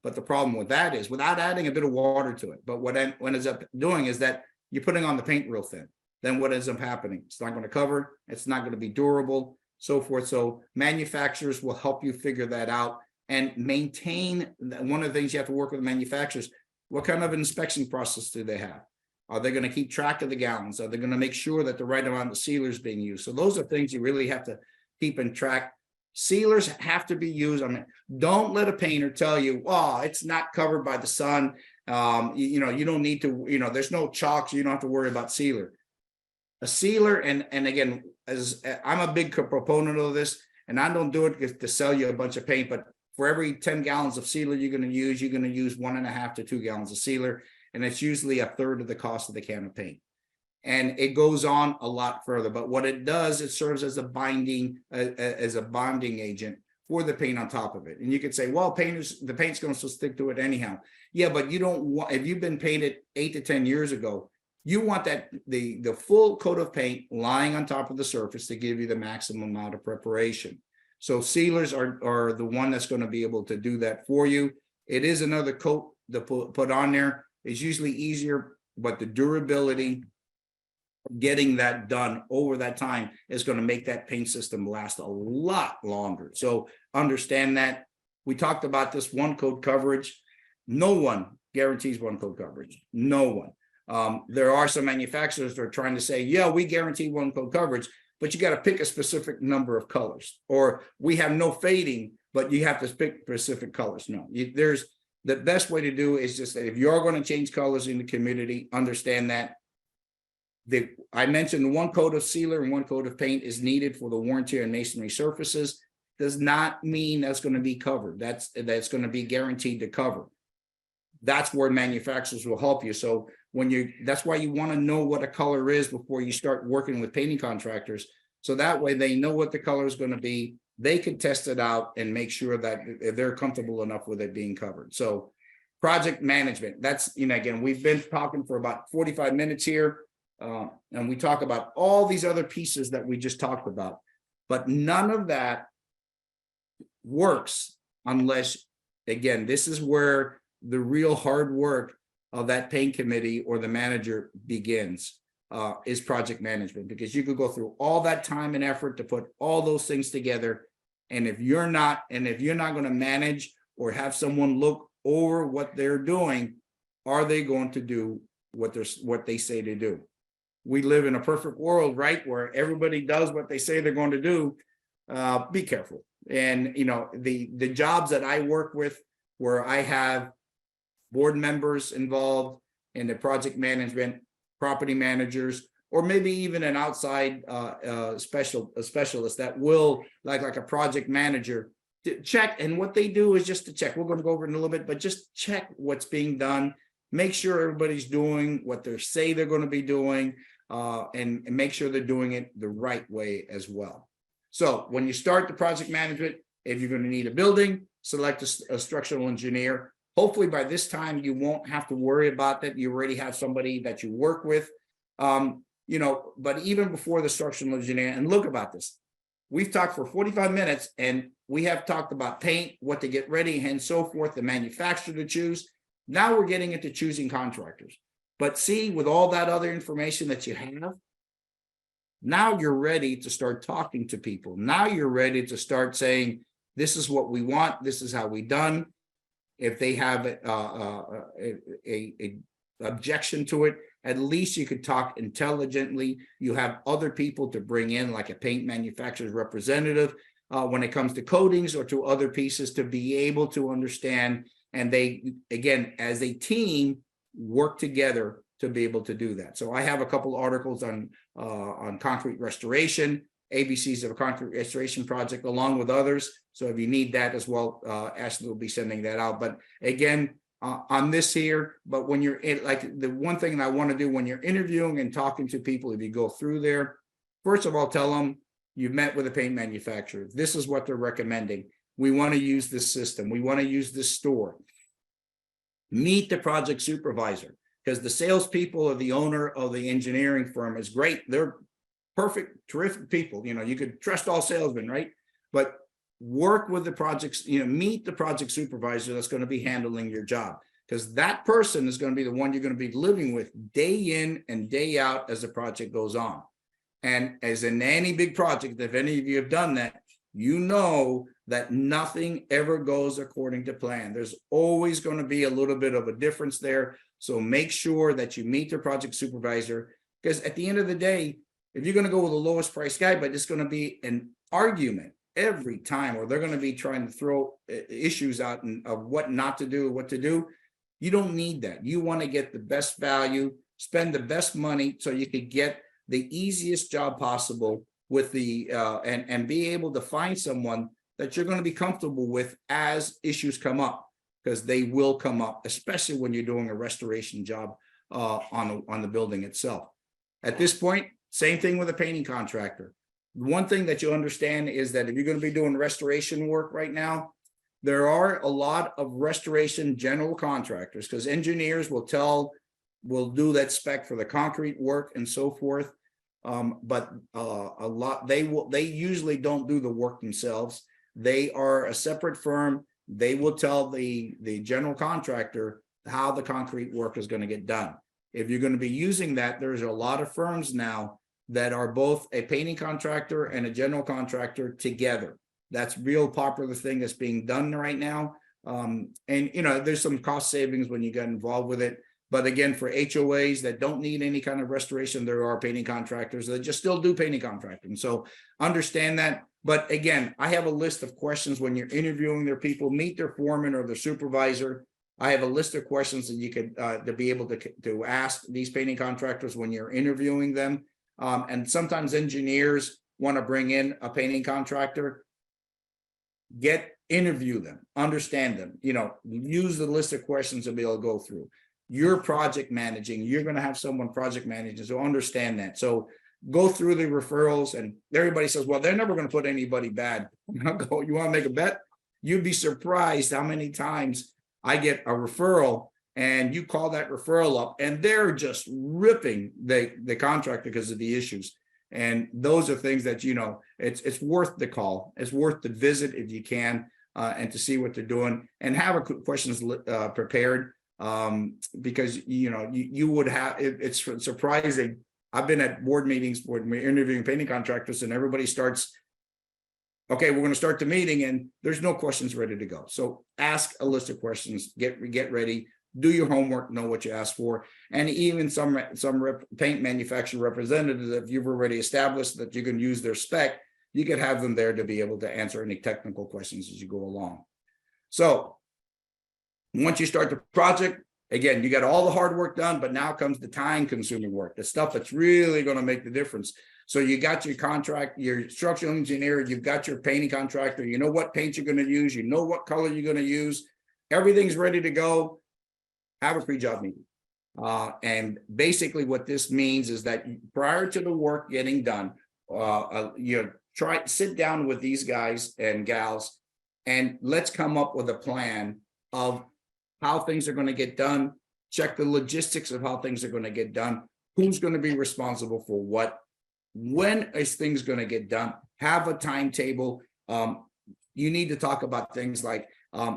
But the problem with that is without adding a bit of water to it. But what ends up doing is that you're putting on the paint real thin. Then what ends up happening? It's not going to cover. It's not going to be durable, so forth. So manufacturers will help you figure that out and maintain. One of the things you have to work with manufacturers, what kind of inspection process do they have? Are they going to keep track of the gallons? Are they going to make sure that the right amount of sealer is being used? So those are things you really have to keep in track. Sealers have to be used. Don't let a painter tell you, oh, it's not covered by the sun. You don't need to, there's no chalk, so you don't have to worry about sealer. A sealer, and again, as I'm a big proponent of this, and I don't do it to sell you a bunch of paint, but for every 10 gallons of sealer you're going to use 1.5 to 2 gallons of sealer, and it's usually a third of the cost of the can of paint. And it goes on a lot further, but what it does, it serves as a bonding agent for the paint on top of it. And you could say, well, the paint's going to stick to it anyhow. Yeah, but you don't want, if you've been painted 8 to 10 years ago, you want that the full coat of paint lying on top of the surface to give you the maximum amount of preparation. So sealers are the one that's going to be able to do that for you. It is another coat to put on there. It's usually easier, but the durability, getting that done over that time is going to make that paint system last a lot longer. So understand that. We talked about this one coat coverage. No one guarantees one coat coverage. No one. There are some manufacturers that are trying to say, yeah, we guarantee one coat coverage, but you got to pick a specific number of colors, or we have no fading, but you have to pick specific colors. No, there's the best way to do is just that if you're going to change colors in the community, understand that I mentioned one coat of sealer and one coat of paint is needed for the warranty and masonry surfaces. Does not mean that's going to be covered. That's going to be guaranteed to cover. that's where manufacturers will help you. So that's why you want to know what a color is before you start working with painting contractors. So that way they know what the color is going to be. They can test it out and make sure that they're comfortable enough with it being covered. So project management, that's, again, we've been talking for about 45 minutes here. And we talk about all these other pieces that we just talked about, but none of that works unless, again, this is where the real hard work of that paint committee or the manager begins, is project management, because you could go through all that time and effort to put all those things together. And if you're not going to manage or have someone look over what they're doing, are they going to do what they say to do? We live in a perfect world, right, where everybody does what they say they're going to do. Be careful. And the jobs that I work with, where I have board members involved in the project management, property managers, or maybe even an outside specialist that will, like a project manager, to check. And what they do is just to check. We're going to go over it in a little bit, but just check what's being done. Make sure everybody's doing what they say they're going to be doing, and make sure they're doing it the right way as well. So when you start the project management, if you're going to need a building, select a structural engineer. Hopefully by this time you won't have to worry about that. You already have somebody that you work with. But even before the structural engineer, and look about this, we've talked for 45 minutes and we have talked about paint, what to get ready, and so forth, the manufacturer to choose. Now we're getting into choosing contractors. But see, with all that other information that you have, now you're ready to start talking to people. Now you're ready to start saying, this is what we want. This is how we done. If they have a objection to it, at least you could talk intelligently. You have other people to bring in, like a paint manufacturer's representative, when it comes to coatings or to other pieces, to be able to understand. And they, again, as a team, work together to be able to do that. So I have a couple articles on concrete restoration, ABCs of a concrete restoration project, along with others. So if you need that as well, Ashley will be sending that out. But again, on this here, but when you're in, like, the one thing that I want to do when you're interviewing and talking to people, if you go through there, first of all, tell them you've met with a paint manufacturer. This is what they're recommending. We want to use this system. We want to use this store. Meet the project supervisor, because the salespeople or the owner of the engineering firm is great. They're perfect, terrific people. You could trust all salesmen, right? But work with the projects, meet the project supervisor that's going to be handling your job, because that person is going to be the one you're going to be living with day in and day out as the project goes on. And as in any big project, if any of you have done that, you know that nothing ever goes according to plan. There's always going to be a little bit of a difference there. So make sure that you meet the project supervisor, because at the end of the day, if you're going to go with the lowest price guy, but it's going to be an argument every time, or they're going to be trying to throw issues out of what not to do, what to do, you don't need that. You want to get the best value, spend the best money so you could get the easiest job possible with the and be able to find someone that you're going to be comfortable with as issues come up, because they will come up, especially when you're doing a restoration job on the building itself. At this point, same thing with a painting contractor. One thing that you understand is that if you're going to be doing restoration work right now, there are a lot of restoration general contractors, because engineers will do that spec for the concrete work and so forth. But a lot, they usually don't do the work themselves. They are a separate firm. They will tell the general contractor how the concrete work is going to get done. If you're going to be using that, there's a lot of firms now that are both a painting contractor and a general contractor together. That's real popular thing that's being done right now. And there's some cost savings when you get involved with it. But again, for HOAs that don't need any kind of restoration, there are painting contractors that just still do painting contracting. So understand that. But again, I have a list of questions when you're interviewing their people. Meet their foreman or their supervisor. I have a list of questions that you could to be able to ask these painting contractors when you're interviewing them. And sometimes engineers want to bring in a painting contractor. Get interview them, understand them, use the list of questions to be able to go through. You're project managing, you're going to have someone project managing, so understand that. So go through the referrals, and everybody says, well, they're never going to put anybody bad. I'll go, you want to make a bet? You'd be surprised how many times I get a referral and you call that referral up and they're just ripping the contractor because of the issues. And those are things that, it's worth the call. It's worth the visit if you can, and to see what they're doing and have a questions prepared, because, you would have, it's surprising. I've been at board meetings when we're interviewing painting contractors and everybody starts, okay, we're going to start the meeting and there's no questions ready to go. So ask a list of questions, get ready, do your homework, know what you ask for. And even some paint manufacturer representatives, if you've already established that you can use their spec, you could have them there to be able to answer any technical questions as you go along. So once you start the project, again, you got all the hard work done, but now comes the time consuming work, the stuff that's really going to make the difference. So you got your contract, your structural engineer, you've got your painting contractor, you know what paint you're going to use, you know what color you're going to use, everything's ready to go. Have a pre-job meeting. And basically what this means is that prior to the work getting done, sit down with these guys and gals, and let's come up with a plan of how things are going to get done, check the logistics of how things are going to get done, who's going to be responsible for what, when is things going to get done, have a timetable. You need to talk about things like,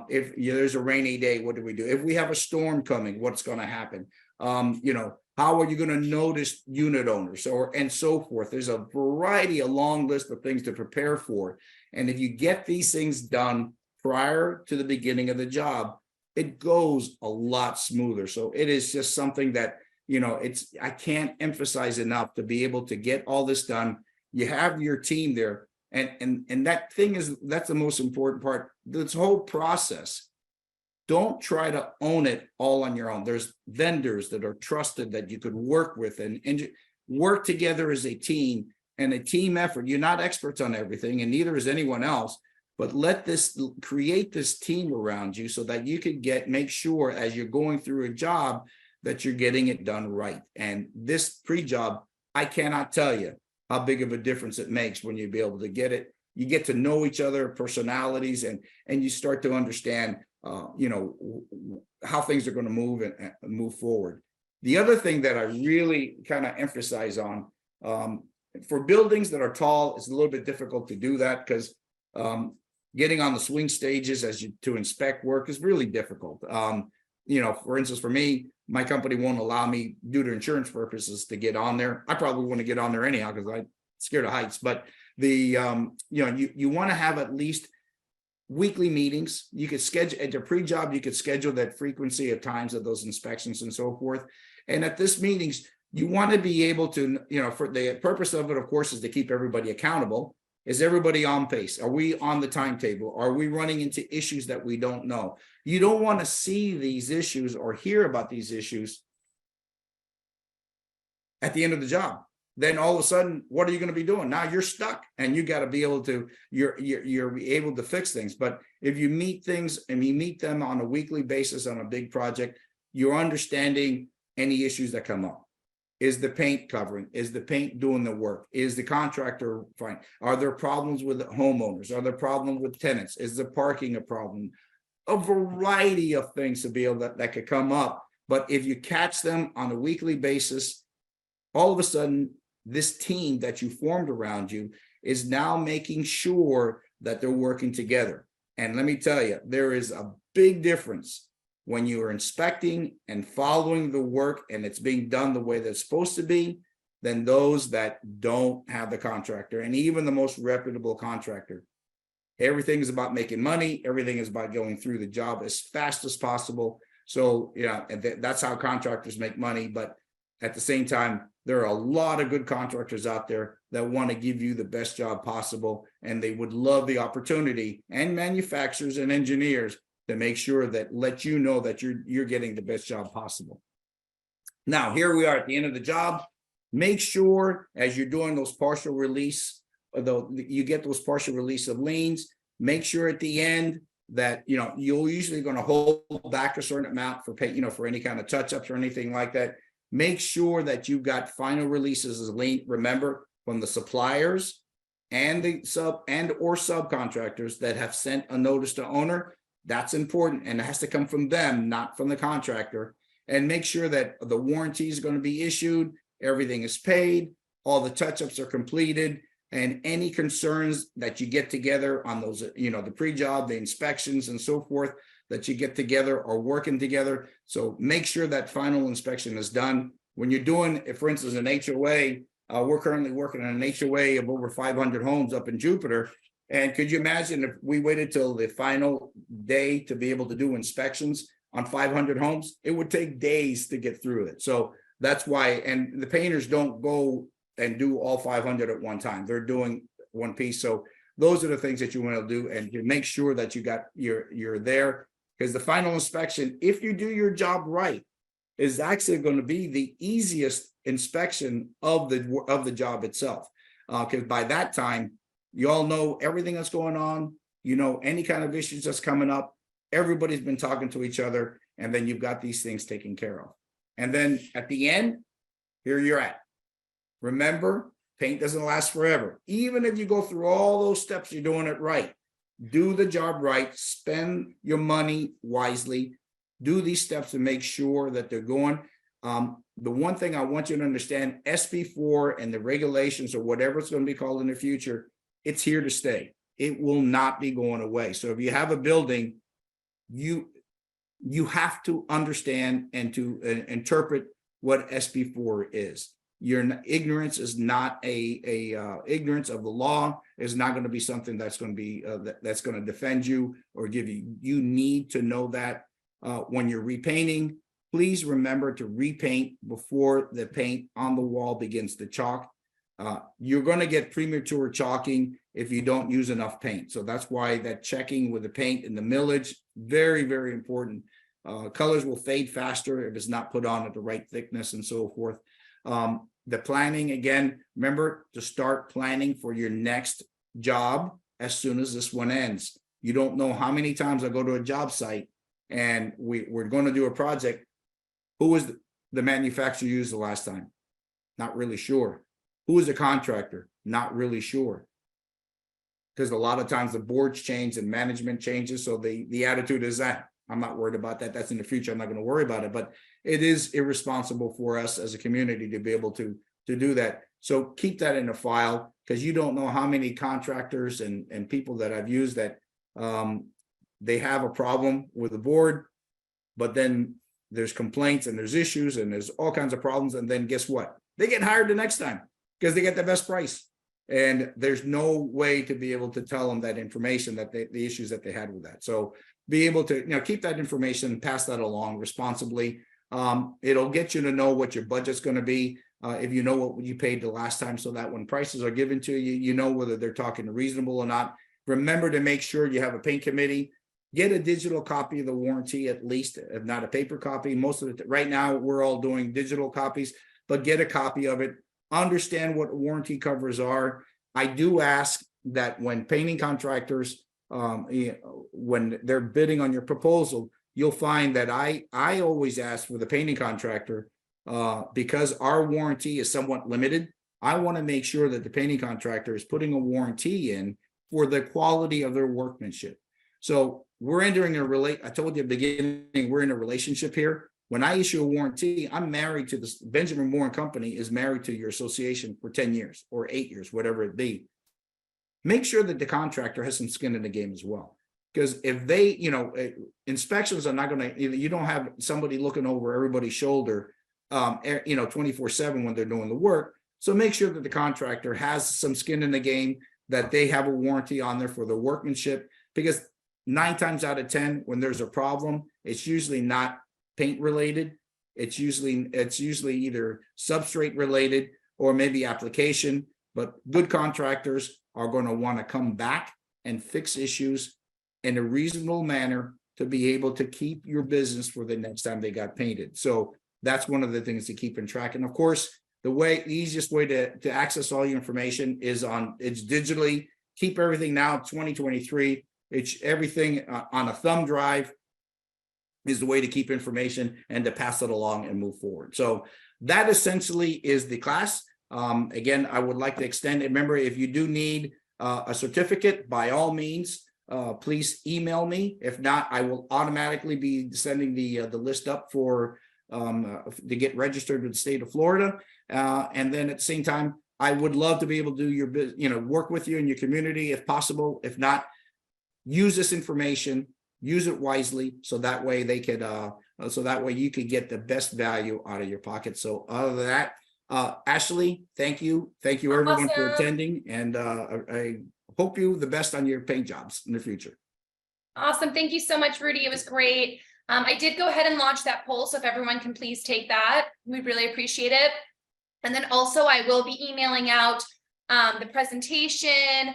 if there's a rainy day, what do we do? If we have a storm coming, what's going to happen? How are you going to notice unit owners and so forth? There's a variety, a long list of things to prepare for. And if you get these things done prior to the beginning of the job, it goes a lot smoother. So it is just something that, I can't emphasize enough to be able to get all this done. You have your team there. And that's the most important part. This whole process, don't try to own it all on your own. There's vendors that are trusted that you could work with and work together as a team and a team effort. You're not experts on everything, and neither is anyone else, but create this team around you so that you can make sure as you're going through a job that you're getting it done right. And this pre-job, I cannot tell you how big of a difference it makes when you be able to get it. You get to know each other, personalities, and you start to understand, how things are going to move and move forward. The other thing that I really kind of emphasize on, for buildings that are tall, it's a little bit difficult to do that because getting on the swing stages to inspect work is really difficult. For instance, for me, my company won't allow me due to insurance purposes to get on there. I probably want to get on there anyhow because I'm scared of heights. But you want to have at least weekly meetings. You could schedule at your pre-job, you could schedule that frequency of times of those inspections and so forth. And at this meetings, you want to be able to, for the purpose of it, of course, is to keep everybody accountable. Is everybody on pace? Are we on the timetable? Are we running into issues that we don't know? You don't want to see these issues or hear about these issues at the end of the job. Then all of a sudden, what are you going to be doing? Now you're stuck and you got to be able to, you're able to fix things. But if you meet things and you meet them on a weekly basis on a big project, you're understanding any issues that come up. Is the paint covering? Is the paint doing the work? Is the contractor fine? Are there problems with homeowners? Are there problems with tenants? Is the parking a problem? A variety of things to be able that could come up. But if you catch them on a weekly basis, all of a sudden, this team that you formed around you is now making sure that they're working together. And let me tell you, there is a big difference when you are inspecting and following the work and it's being done the way that's supposed to be, than those that don't have the contractor. And even the most reputable contractor, everything is about making money. Everything is about going through the job as fast as possible. So, that's how contractors make money. But at the same time, there are a lot of good contractors out there that want to give you the best job possible. And they would love the opportunity, and manufacturers and engineers, to make sure that let you know that you're getting the best job possible. Now, here we are at the end of the job. Make sure as you're doing those partial release, though you get those partial release of liens, Make sure at the end that, you're usually going to hold back a certain amount for pay, for any kind of touch ups or anything like that. Make sure that you've got final releases as late, remember, from the suppliers and the subcontractors that have sent a notice to owner. That's important, and it has to come from them, not from the contractor. And make sure that the warranty is going to be issued, everything is paid, all the touch-ups are completed, and any concerns that you get together on those, the pre-job, the inspections and so forth, that you get together are working together. So make sure that final inspection is done. When you're doing, if for instance, an HOA, we're currently working on an HOA of over 500 homes up in Jupiter. And could you imagine if we waited till the final day to be able to do inspections on 500 homes? It would take days to get through it. So that's why, and the painters don't go and do all 500 at one time. They're doing one piece. So those are the things that you want to do, and you make sure that you're there, because the final inspection, if you do your job right, is actually going to be the easiest inspection of the job itself. Because by that time, you all know everything that's going on, any kind of issues that's coming up, everybody's been talking to each other, and then you've got these things taken care of. And then at the end, here you're at. Remember, paint doesn't last forever. Even if you go through all those steps, you're doing it right. Do the job right, spend your money wisely, do these steps and make sure that they're going. The one thing I want you to understand, SB4 and the regulations, or whatever it's going to be called in the future, it's here to stay. It will not be going away. So if you have a building, you have to understand and to interpret what SB4 is. Your ignorance is not ignorance of the law is not going to be something that's going to be that's going to defend you or give you. You need to know that when you're repainting, please remember to repaint before the paint on the wall begins to chalk. You're going to get premature chalking if you don't use enough paint. So that's why that checking with the paint and the millage, very, very important. Colors will fade faster if it's not put on at the right thickness and so forth. The planning, again, remember to start planning for your next job as soon as this one ends. You don't know how many times I go to a job site and we're going to do a project. Who was the manufacturer used the last time? Not really sure. Who was the contractor? Not really sure. Because a lot of times the boards change and management changes. So the attitude is that I'm not worried about that. That's in the future. I'm not going to worry about it. But it is irresponsible for us as a community to be able to do that. So keep that in a file, because you don't know how many contractors and people that I've used that they have a problem with the board, but then there's complaints and there's issues and there's all kinds of problems. And then guess what? They get hired the next time because they get the best price. And there's no way to be able to tell them that information, that the issues that they had with that. So be able to keep that information, pass that along responsibly. It'll get you to know what your budget's going to be if you know what you paid the last time, so that when prices are given to you, you know whether they're talking reasonable or not. Remember to make sure you have a paint committee. Get a digital copy of the warranty, at least, if not a paper copy. Most of it right now, we're all doing digital copies, but get a copy of it. Understand what warranty covers are. I do ask that when painting contractors, when they're bidding on your proposal, you'll find that I always ask for the painting contractor, because our warranty is somewhat limited. I want to make sure that the painting contractor is putting a warranty in for the quality of their workmanship. So we're entering I told you at the beginning, we're in a relationship here. When I issue a warranty, I'm married to this. Benjamin Moore and Company is married to your association for 10 years or 8 years, whatever it be. Make sure that the contractor has some skin in the game as well. Because if they, inspections are not going to, you don't have somebody looking over everybody's shoulder, 24/7 when they're doing the work. So make sure that the contractor has some skin in the game, that they have a warranty on there for the workmanship, because 9 times out of 10, when there's a problem, it's usually not paint related. It's usually either substrate related or maybe application. But good contractors are going to want to come back and fix issues in a reasonable manner to be able to keep your business for the next time they got painted. So that's one of the things to keep in track. And of course, the easiest way to access all your information is it's digitally. keep everything now 2023. It's everything on a thumb drive is the way to keep information and to pass it along and move forward. So that essentially is the class. Again, I would like to extend, remember, if you do need a certificate, by all means, please email me. If not, I will automatically be sending the list up for to get registered with the state of Florida. And then at the same time, I would love to be able to do your, work with you in your community if possible. If not, use this information, use it wisely, so that way they could, so that way you could get the best value out of your pocket. So other than that, Ashley, thank you everyone for attending, and I hope you the best on your paint jobs in the future. Awesome. Thank you so much, Rudy. It was great. I did go ahead and launch that poll, so if everyone can please take that, we'd really appreciate it. And then also I will be emailing out the presentation.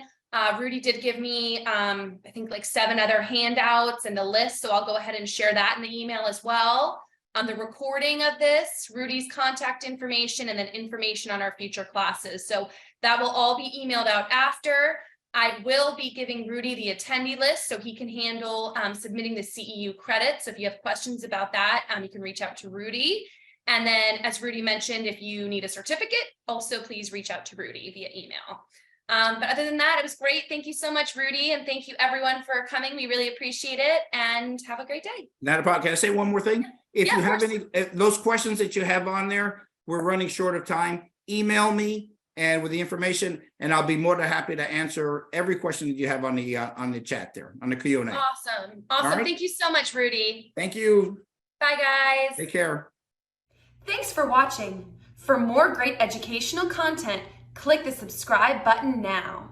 Rudy did give me, I think like 7 other handouts and the list, so I'll go ahead and share that in the email as well. On the recording of this, Rudy's contact information, and then information on our future classes. So that will all be emailed out after. I will be giving Rudy the attendee list so he can handle submitting the CEU credits. So if you have questions about that, you can reach out to Rudy. And then, as Rudy mentioned, if you need a certificate, also please reach out to Rudy via email. But other than that, it was great. Thank you so much, Rudy. And thank you everyone for coming. We really appreciate it, and have a great day. Not a problem. Can I say one more thing? If Yeah, you have course. any, those questions that you have on there, we're running short of time, email me and with the information, and I'll be more than happy to answer every question that you have on the chat there, on the Q&A. Awesome. All right. Thank you so much, Rudy. Thank you. Bye, guys. Take care. Thanks for watching. For more great educational content, click the subscribe button now.